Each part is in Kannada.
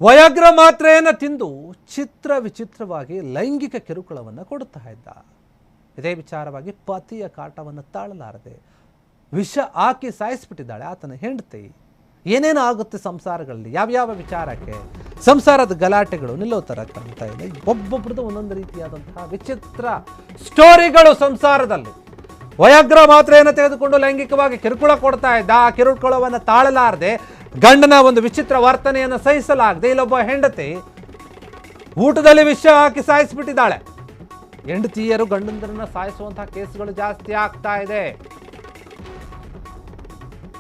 ವಯಾಗ್ರ ಮಾತ್ರೆಯನ್ನು ತಿಂದು ಚಿತ್ರ ವಿಚಿತ್ರವಾಗಿ ಲೈಂಗಿಕ ಕಿರುಕುಳವನ್ನು ಕೊಡುತ್ತಾ ಇದ್ದ. ಇದೇ ವಿಚಾರವಾಗಿ ಪತಿಯ ಕಾಟವನ್ನು ತಾಳಲಾರದೆ ವಿಷ ಹಾಕಿ ಸಾಯಿಸಿಬಿಟ್ಟಿದ್ದಾಳೆ ಆತನ ಹೆಂಡತಿ. ಏನೇನು ಆಗುತ್ತೆ ಸಂಸಾರಗಳಲ್ಲಿ, ಯಾವ್ಯಾವ ವಿಚಾರಕ್ಕೆ ಸಂಸಾರದ ಗಲಾಟೆಗಳು ನಿಲ್ಲೋ ಥರ ಕಾಣ್ತಾ ಇದೆ. ಒಬ್ಬೊಬ್ರದ್ದು ಒಂದೊಂದು ರೀತಿಯಾದಂತಹ ವಿಚಿತ್ರ ಸ್ಟೋರಿಗಳು ಸಂಸಾರದಲ್ಲಿ. ವಯಾಗ್ರ ಮಾತ್ರೆಯನ್ನು ತೆಗೆದುಕೊಂಡು ಲೈಂಗಿಕವಾಗಿ ಕಿರುಕುಳ ಕೊಡ್ತಾ ಇದ್ದ. ಆ ಕಿರುಕುಳವನ್ನು ತಾಳಲಾರದೆ ಗಂಡನ ಒಂದು ವಿಚಿತ್ರ ವರ್ತನೆಯನ್ನು ಸಹಿಸಲಾಗದೆ ಇಲ್ಲೊಬ್ಬ ಹೆಂಡತಿ ಊಟದಲ್ಲಿ ವಿಷ ಹಾಕಿ ಸಾಯಿಸಿಬಿಟ್ಟಿದ್ದಾಳೆ. ಹೆಂಡತಿಯರು ಗಂಡಂದರನ್ನ ಸಾಯಿಸುವಂತಹ ಕೇಸುಗಳು ಜಾಸ್ತಿ ಆಗ್ತಾ ಇದೆ.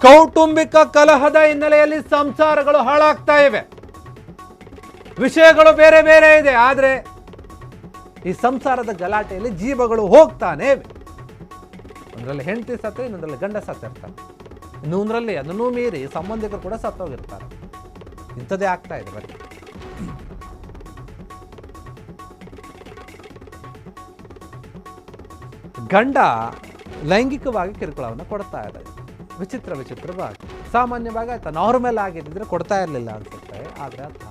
ಕೌಟುಂಬಿಕ ಕಲಹದ ಹಿನ್ನೆಲೆಯಲ್ಲಿ ಸಂಸಾರಗಳು ಹಾಳಾಗ್ತಾ ಇವೆ. ವಿಷಯಗಳು ಬೇರೆ ಬೇರೆ ಇದೆ, ಆದರೆ ಈ ಸಂಸಾರದ ಗಲಾಟೆಯಲ್ಲಿ ಜೀವಗಳು ಹೋಗ್ತಾನೆ ಇವೆ. ಒಂದರಲ್ಲಿ ಹೆಂಡತಿ ಸತ್ತು, ಇನ್ನೊಂದರಲ್ಲಿ ಗಂಡ ಸತ್ತಿರ್ತಾರೆ, ಇನ್ನೊಂದರಲ್ಲಿ ಅದನ್ನೂ ಮೀರಿ ಸಂಬಂಧಿಕರು ಕೂಡ ಸತ್ತೋಗಿರ್ತಾರೆ. ಇಂಥದ್ದೇ ಆಗ್ತಾ ಇದೆ ಬರೀ. ಗಂಡ ಲೈಂಗಿಕವಾಗಿ ಕಿರುಕುಳವನ್ನು ಕೊಡ್ತಾ ಇದೆ, ವಿಚಿತ್ರವಾಗಿ. ಸಾಮಾನ್ಯವಾಗಿ ಆಯ್ತಾ ನಾರ್ಮಲ್ ಆಗಿದ್ದರೆ ಕೊಡ್ತಾ ಇರಲಿಲ್ಲ ಅನ್ಸುತ್ತೆ, ಆದರೆ ಆತ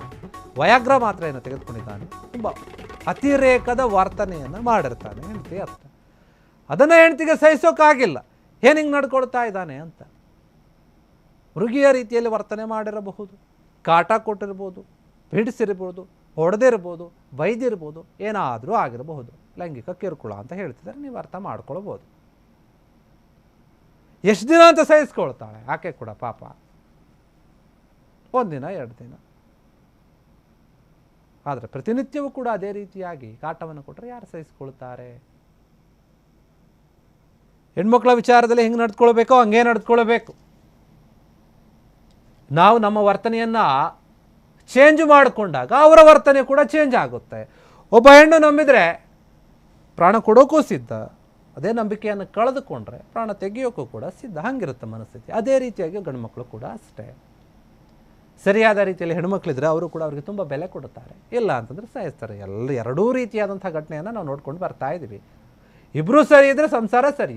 ವಯಾಗ್ರ ಮಾತ್ರೆಯನ್ನು ತೆಗೆದುಕೊಂಡಿದ್ದಾನೆ. ತುಂಬ ಅತಿರೇಕದ ವರ್ತನೆಯನ್ನು ಮಾಡಿರ್ತಾನೆ ಹೆಂಡತಿ ಅರ್ಥ. ಅದನ್ನು ಹೆಂಡತಿಗೆ ಸಹಿಸೋಕ್ಕಾಗಿಲ್ಲ, ಏನು ಹಿಂಗೆ ನಡ್ಕೊಳ್ತಾ ಇದ್ದಾನೆ ಅಂತ. ಮೃಗೀಯ ರೀತಿಯಲ್ಲಿ ವರ್ತನೆ ಮಾಡಿರಬಹುದು, ಕಾಟ ಕೊಟ್ಟಿರ್ಬೋದು, ಬಿಡಿಸಿರ್ಬೋದು, ಹೊಡೆದಿರ್ಬೋದು, ಬೈದಿರ್ಬೋದು, ಏನಾದರೂ ಆಗಿರಬಹುದು. ಲೈಂಗಿಕ ಕಿರುಕುಳ ಅಂತ ಹೇಳ್ತಿದ್ದಾರೆ, ನೀವು ಅರ್ಥ ಮಾಡ್ಕೊಳ್ಬೋದು. ಎಷ್ಟು ದಿನ ಅಂತ ಸಹಿಸ್ಕೊಳ್ತಾಳೆ ಆಕೆ ಕೂಡ ಪಾಪ, ಒಂದಿನ 2 ದಿನ. ಆದರೆ ಪ್ರತಿನಿತ್ಯವೂ ಕೂಡ ಅದೇ ರೀತಿಯಾಗಿ ಕಾಟವನ್ನು ಕೊಟ್ಟರೆ ಯಾರು ಸಹಿಸ್ಕೊಳ್ತಾರೆ? ಹೆಣ್ಮಕ್ಳ ವಿಚಾರದಲ್ಲಿ ಹೆಂಗೆ ನಡ್ಕೊಳ್ಬೇಕೋ ಹಂಗೆ ನಡ್ಕೊಳ್ಬೇಕು. ನಾವು ನಮ್ಮ ವರ್ತನೆಯನ್ನು ಚೇಂಜ್ ಮಾಡಿಕೊಂಡಾಗ ಅವರ ವರ್ತನೆ ಕೂಡ ಚೇಂಜ್ ಆಗುತ್ತೆ. ಒಬ್ಬ ಹೆಣ್ಣು ನಂಬಿದರೆ ಪ್ರಾಣ ಕೊಡೋಕ್ಕೂ ಸಿದ್ಧ, ಅದೇ ನಂಬಿಕೆಯನ್ನು ಕಳೆದುಕೊಂಡ್ರೆ ಪ್ರಾಣ ತೆಗೆಯೋಕ್ಕೂ ಕೂಡ ಸಿದ್ಧ. ಹಂಗಿರುತ್ತೆ ಮನಸ್ಥಿತಿ. ಅದೇ ರೀತಿಯಾಗಿ ಗಂಡು ಮಕ್ಕಳು ಕೂಡ ಅಷ್ಟೇ. ಸರಿಯಾದ ರೀತಿಯಲ್ಲಿ ಹೆಣ್ಮಕ್ಳಿದ್ರೆ ಅವರು ಕೂಡ ಅವ್ರಿಗೆ ತುಂಬ ಬೆಲೆ ಕೊಡುತ್ತಾರೆ, ಇಲ್ಲ ಅಂತಂದರೆ ಸಾಯಿಸ್ತಾರೆ. ಎರಡೂ ರೀತಿಯಾದಂಥ ಘಟನೆಯನ್ನು ನಾವು ನೋಡ್ಕೊಂಡು ಬರ್ತಾ ಇದ್ದೀವಿ. ಇಬ್ಬರೂ ಸರಿ ಇದ್ದರೆ ಸಂಸಾರ ಸರಿ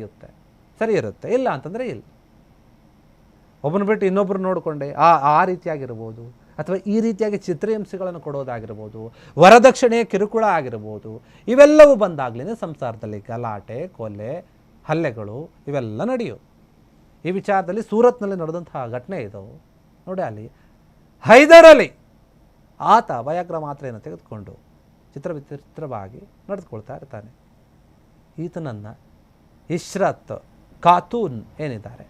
ಇರುತ್ತೆ, ಇಲ್ಲ ಅಂತಂದರೆ ಇಲ್ಲ. ಒಬ್ಬನ ಬಿಟ್ಟು ಇನ್ನೊಬ್ಬರು ನೋಡಿಕೊಂಡೆ ಆ ರೀತಿಯಾಗಿರ್ಬೋದು, ಅಥವಾ ಈ ರೀತಿಯಾಗಿ ಚಿತ್ರಹಿಂಸೆಗಳನ್ನು ಕೊಡೋದಾಗಿರ್ಬೋದು, ವರದಕ್ಷಿಣೆಯ ಕಿರುಕುಳ ಆಗಿರ್ಬೋದು, ಇವೆಲ್ಲವೂ ಬಂದಾಗಲೇ ಸಂಸಾರದಲ್ಲಿ ಗಲಾಟೆ, ಕೊಲೆ, ಹಲ್ಲೆಗಳು ಇವೆಲ್ಲ ನಡೆಯೋದು. ಈ ವಿಚಾರದಲ್ಲಿ ಸೂರತ್ನಲ್ಲಿ ನಡೆದಂತಹ ಘಟನೆ ಇದು ನೋಡಿ. ಅಲ್ಲಿ ಹೈದರ್ ಅಲಿ ಆತ ವಯಾಗ್ರ ಮಾತ್ರೆಯನ್ನು ತೆಗೆದುಕೊಂಡು ವಿಚಿತ್ರವಾಗಿ ನಡೆದುಕೊಳ್ತಾ ಇರ್ತಾನೆ. ಈತನನ್ನು ಇಶ್ರತ್ ಖಾತೂನ್ ಏನಿದ್ದಾರೆ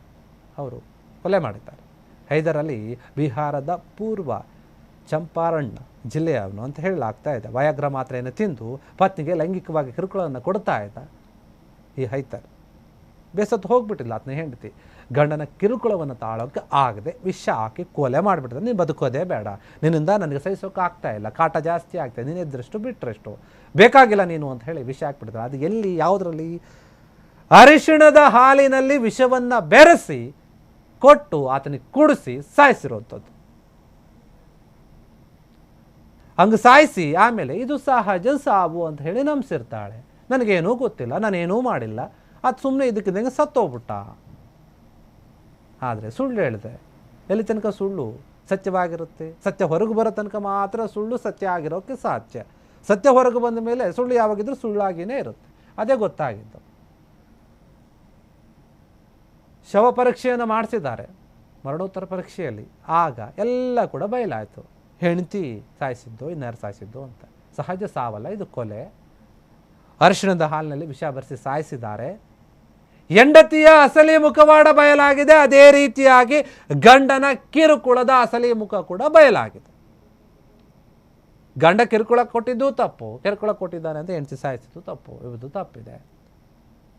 ಅವರು ಕೊಲೆ ಮಾಡಿದ್ದಾರೆ. ಹೈದರ್ ಅಲಿ ಬಿಹಾರದ ಪೂರ್ವ ಚಂಪಾರಣ್ ಜಿಲ್ಲೆಯವನು ಅಂತ ಹೇಳಲಾಗ್ತಾ ಇದೆ. ವಯಾಗ್ರ ಮಾತ್ರೆಯನ್ನು ತಿಂದು ಪತ್ನಿಗೆ ಲೈಂಗಿಕವಾಗಿ ಕಿರುಕುಳವನ್ನು ಕೊಡ್ತಾ ಇದ್ದ ಈ ಹೈದರ್. ಬೇಸತ್ತು ಹೋಗ್ಬಿಟ್ಟಿಲ್ಲ ಆತನ ಹೆಂಡತಿ. ಗಂಡನ ಕಿರುಕುಳವನ್ನು ತಾಳೋಕ್ಕೆ ಆಗದೆ ವಿಷ ಹಾಕಿ ಕೊಲೆ ಮಾಡಿಬಿಟ್ಟಿದೆ. ನೀನು ಬದುಕೋದೇ ಬೇಡ, ನಿನ್ನಿಂದ ನನಗೆ ಸಹಿಸೋಕೆ ಆಗ್ತಾ ಇಲ್ಲ, ಕಾಟ ಜಾಸ್ತಿ ಆಗ್ತಾಯಿದೆ, ನೀನು ಎದ್ರಷ್ಟು ಬಿಟ್ಟರೆಷ್ಟು, ಬೇಕಾಗಿಲ್ಲ ನೀನು ಅಂತ ಹೇಳಿ ವಿಷ ಹಾಕ್ಬಿಟ್ಟಿದ್ದಾರೆ. ಅದು ಎಲ್ಲಿ, ಯಾವುದರಲ್ಲಿ? ಅರಿಶಿಣದ ಹಾಲಿನಲ್ಲಿ ವಿಷವನ್ನು ಬೆರೆಸಿ ಕೊಟ್ಟು ಆತನಿಗೆ ಕುಡಿಸಿ ಸಾಯಿಸಿರುವಂಥದ್ದು. ಹಂಗೆ ಸಾಯಿಸಿ ಆಮೇಲೆ ಇದು ಸಹಜ ಸಾವು ಅಂತ ಹೇಳಿ ನಂಬಿಸಿರ್ತಾಳೆ. ನನಗೇನೂ ಗೊತ್ತಿಲ್ಲ, ನಾನೇನೂ ಮಾಡಿಲ್ಲ, ಅದು ಸುಮ್ಮನೆ ಇದಕ್ಕಿದ್ದಂಗೆ ಸತ್ತೋಗ್ಬಿಟ್ಟ. ಆದರೆ ಸುಳ್ಳು ಹೇಳಿದೆ. ಎಲ್ಲಿ ತನಕ ಸುಳ್ಳು ಸತ್ಯವಾಗಿರುತ್ತೆ? ಸತ್ಯ ಹೊರಗೆ ಬರೋ ತನಕ ಮಾತ್ರ ಸುಳ್ಳು ಸತ್ಯ ಆಗಿರೋಕ್ಕೆ ಸಾಧ್ಯ. ಸತ್ಯ ಹೊರಗೆ ಬಂದ ಮೇಲೆ ಸುಳ್ಳು ಯಾವಾಗಿದ್ರೂ ಸುಳ್ಳಾಗಿಯೇ ಇರುತ್ತೆ. ಅದೇ ಗೊತ್ತಾಗಿದ್ದು. ಶವ ಪರೀಕ್ಷೆಯನ್ನು ಮಾಡಿಸಿದ್ದಾರೆ, ಮರಣೋತ್ತರ ಪರೀಕ್ಷೆಯಲ್ಲಿ. ಆಗ ಎಲ್ಲ ಕೂಡ ಬಯಲಾಯಿತು. ಹೆಂಡತಿ ಸಾಯಿಸಿದ್ದು, ಇನ್ಯಾರು ಸಾಯಿಸಿದ್ದು ಅಂತ. ಸಹಜ ಸಾವಲ್ಲ, ಇದು ಕೊಲೆ. ಅರಿಶಿಣದ ಹಾಲಿನಲ್ಲಿ ವಿಷ ಬೆರೆಸಿ ಸಾಯಿಸಿದ್ದಾರೆ. ಹೆಂಡತಿಯ ಅಸಲಿ ಮುಖವಾಡ ಬಯಲಾಗಿದೆ. ಅದೇ ರೀತಿಯಾಗಿ ಗಂಡನ ಕಿರುಕುಳದ ಅಸಲಿ ಮುಖ ಕೂಡ ಬಯಲಾಗಿದೆ. ಗಂಡ ಕಿರುಕುಳ ಕೊಟ್ಟಿದ್ದು ತಪ್ಪು, ಕಿರುಕುಳ ಕೊಟ್ಟಿದ್ದಾನೆ ಅಂತ ಹೆಂಡತಿ ಸಾಯಿಸಿದ್ದು ತಪ್ಪು. ಇದು ತಪ್ಪಿದೆ.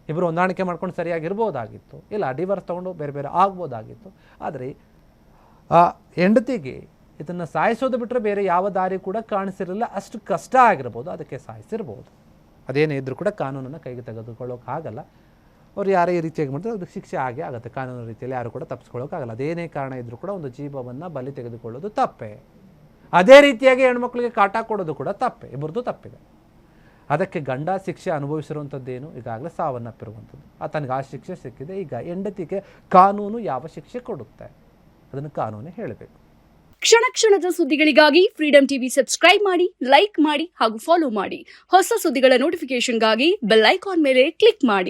ಇಬ್ಬರು ಹೊಂದಾಣಿಕೆ ಮಾಡ್ಕೊಂಡು ಸರಿಯಾಗಿರ್ಬೋದಾಗಿತ್ತು, ಇಲ್ಲ ಡಿವರ್ಸ್ ತೊಗೊಂಡು ಬೇರೆ ಬೇರೆ ಆಗ್ಬೋದಾಗಿತ್ತು. ಆದರೆ ಆ ಹೆಂಡತಿಗೆ ಇದನ್ನು ಸಾಯಿಸೋದು ಬಿಟ್ಟರೆ ಬೇರೆ ಯಾವ ದಾರಿ ಕೂಡ ಕಾಣಿಸಿರಲಿಲ್ಲ. ಅಷ್ಟು ಕಷ್ಟ ಆಗಿರ್ಬೋದು, ಅದಕ್ಕೆ ಸಾಯಿಸಿರ್ಬೋದು. ಅದೇನೇ ಇದ್ರೂ ಕೂಡ ಕಾನೂನನ್ನು ಕೈಗೆ ತೆಗೆದುಕೊಳ್ಳೋಕ್ಕಾಗಲ್ಲ. ಅವ್ರು ಯಾರೇ ಈ ರೀತಿಯಾಗಿ ಮಾಡಿದ್ರೆ ಅದಕ್ಕೆ ಶಿಕ್ಷೆ ಆಗೇ ಆಗುತ್ತೆ. ಕಾನೂನು ರೀತಿಯಲ್ಲಿ ಯಾರು ಕೂಡ ತಪ್ಪಿಸ್ಕೊಳ್ಳೋಕ್ಕಾಗಲ್ಲ. ಅದೇನೇ ಕಾರಣ ಇದ್ದರೂ ಕೂಡ ಒಂದು ಜೀವವನ್ನು ಬಲಿ ತೆಗೆದುಕೊಳ್ಳೋದು ತಪ್ಪೇ. ಅದೇ ರೀತಿಯಾಗಿ ಹೆಣ್ಮಕ್ಳಿಗೆ ಕಾಟ ಕೊಡೋದು ಕೂಡ ತಪ್ಪೇ. ಇಬ್ಬರದು ತಪ್ಪಿದೆ. ಅದಕ್ಕೆ ಗಂಡ ಶಿಕ್ಷೆ ಅನುಭವಿಸಿರುವಂಥದ್ದೇನು, ಈಗಾಗಲೇ ಸಾವನ್ನಪ್ಪಿರುವಂಥದ್ದು. ಆತನಿಗೆ ಆ ಶಿಕ್ಷೆ ಸಿಕ್ಕಿದೆ. ಈಗ ಹೆಂಡತಿಗೆ ಕಾನೂನು ಯಾವ ಶಿಕ್ಷೆ ಕೊಡುತ್ತೆ ಅದನ್ನು ಕಾನೂನೇ ಹೇಳಬೇಕು. ಕ್ಷಣ ಕ್ಷಣದ ಸುದ್ದಿಗಳಿಗಾಗಿ ಫ್ರೀಡಂ ಟಿವಿ ಸಬ್ಸ್ಕ್ರೈಬ್ ಮಾಡಿ, ಲೈಕ್ ಮಾಡಿ ಹಾಗೂ ಫಾಲೋ ಮಾಡಿ. ಹೊಸ ಸುದ್ದಿಗಳ ನೋಟಿಫಿಕೇಶನ್ಗಾಗಿ ಬೆಲ್ ಐಕಾನ್ ಮೇಲೆ ಕ್ಲಿಕ್ ಮಾಡಿ.